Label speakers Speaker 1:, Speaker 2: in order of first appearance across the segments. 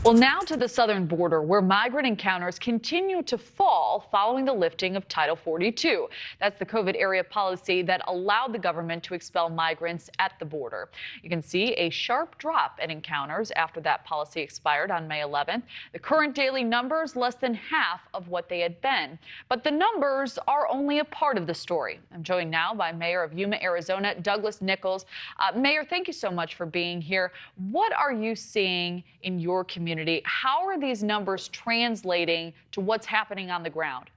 Speaker 1: Well, now to the southern border, where migrant encounters continue to fall following the lifting of Title 42. That's the COVID area policy that allowed the government to expel migrants at the border. You can see a sharp drop in encounters after that policy expired on May 11th. The current daily numbers less than half of what they had been. But the numbers are only a part of the story. I'm joined now by Mayor of Yuma, Arizona, Douglas Nicholls. Mayor, thank you so much for being here. What are you seeing in your community? How are these numbers translating to what's happening on the ground?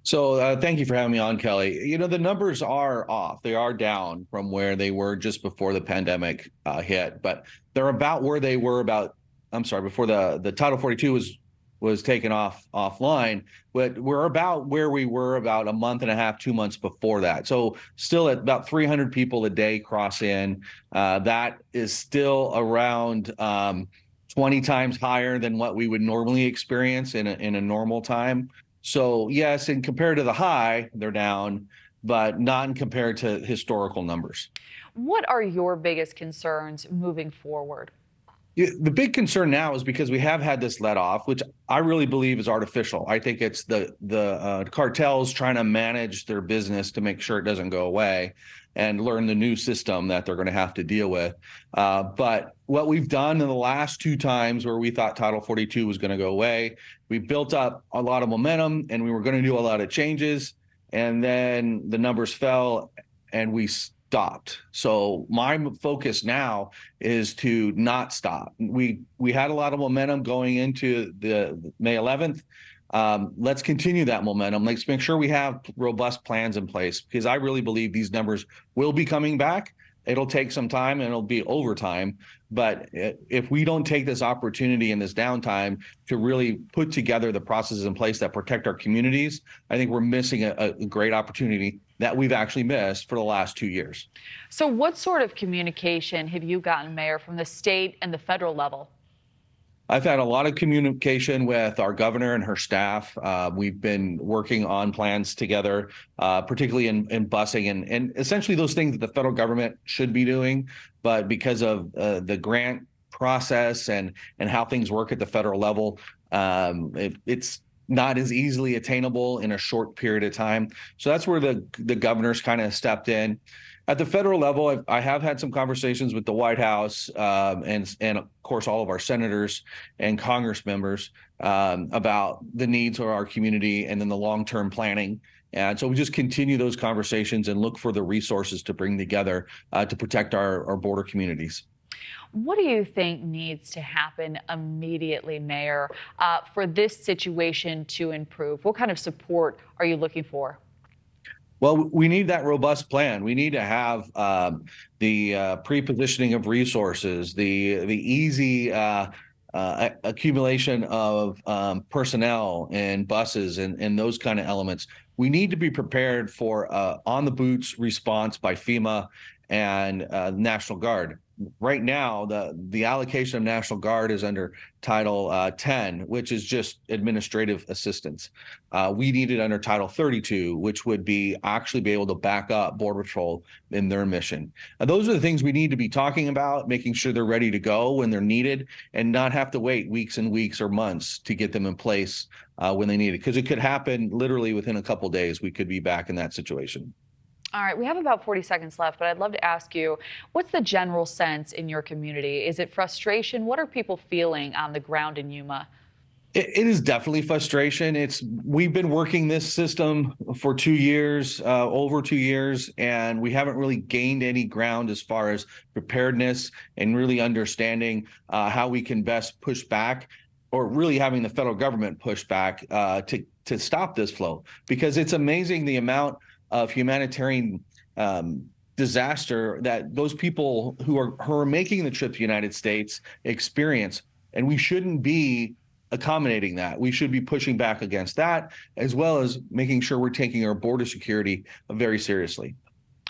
Speaker 2: So thank you for having me on, Kelly. You know, the numbers are off. They are down from where they were just before the pandemic hit, but they're about where they were before the Title 42 was taken offline, but we're about where we were about a month and a half, 2 months before that. So still at about 300 people a day cross in. That is still around 20 times higher than what we would normally experience in a normal time. So yes, and compared to the high, they're down, but not compared to historical numbers.
Speaker 1: What are your biggest concerns moving forward?
Speaker 2: The big concern now is because we have had this let off, which I really believe is artificial. I think it's the cartels trying to manage their business to make sure it doesn't go away and learn the new system that they're going to have to deal with. But what we've done in the last two times where we thought Title 42 was going to go away, we built up a lot of momentum and we were going to do a lot of changes. And then the numbers fell and we stopped. So my focus now is to not stop. We had a lot of momentum going into the May 11th. Let's continue that momentum. Let's make sure we have robust plans in place, because I really believe these numbers will be coming back. It'll take some time and it'll be overtime. But if we don't take this opportunity in this downtime to really put together the processes in place that protect our communities, I think we're missing a great opportunity that we've actually missed for the last 2 years.
Speaker 1: So what sort of communication have you gotten, Mayor, from the state and the federal level?
Speaker 2: I've had a lot of communication with our governor and her staff. We've been working on plans together, particularly in busing and essentially those things that the federal government should be doing. But because of the grant process and how things work at the federal level, it's not as easily attainable in a short period of time. So that's where the governor's kind of stepped in. At the federal level, I have had some conversations with the White House and of course all of our senators and Congress members about the needs of our community and then the long-term planning. And so we just continue those conversations and look for the resources to bring together to protect our border communities.
Speaker 1: What do you think needs to happen immediately, Mayor, for this situation to improve? What kind of support are you looking for?
Speaker 2: Well, we need that robust plan. We need to have the pre-positioning of resources, the easy accumulation of personnel and buses and those kind of elements. We need to be prepared for on-the-boots response by FEMA and National Guard. Right now, the allocation of National Guard is under Title 10, which is just administrative assistance. We need it under Title 32, which would be actually be able to back up Border Patrol in their mission. Those are the things we need to be talking about, making sure they're ready to go when they're needed and not have to wait weeks and weeks or months to get them in place when they need it, because it could happen literally within a couple of days. We could be back in that situation.
Speaker 1: All right, we have about 40 seconds left, but I'd love to ask you, what's the general sense in your community? Is it frustration? What are people feeling on the ground in Yuma?
Speaker 2: It is definitely frustration. We've been working this system for 2 years, over 2 years, and we haven't really gained any ground as far as preparedness and really understanding how we can best push back, or really having the federal government push back to stop this flow, because it's amazing the amount of humanitarian disaster that those people who are making the trip to the United States experience, and we shouldn't be accommodating that. We should be pushing back against that, as well as making sure we're taking our border security very seriously.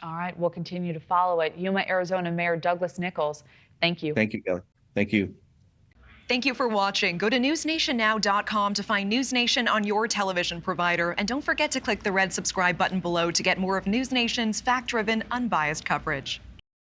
Speaker 1: All right, we'll continue to follow it. Yuma, Arizona Mayor Douglas Nicholls, thank you.
Speaker 2: Thank you, Kelly. Thank you.
Speaker 3: Thank you for watching. Go to newsnationnow.com to find News Nation on your television provider. And don't forget to click the red subscribe button below to get more of News Nation's fact-driven, unbiased coverage.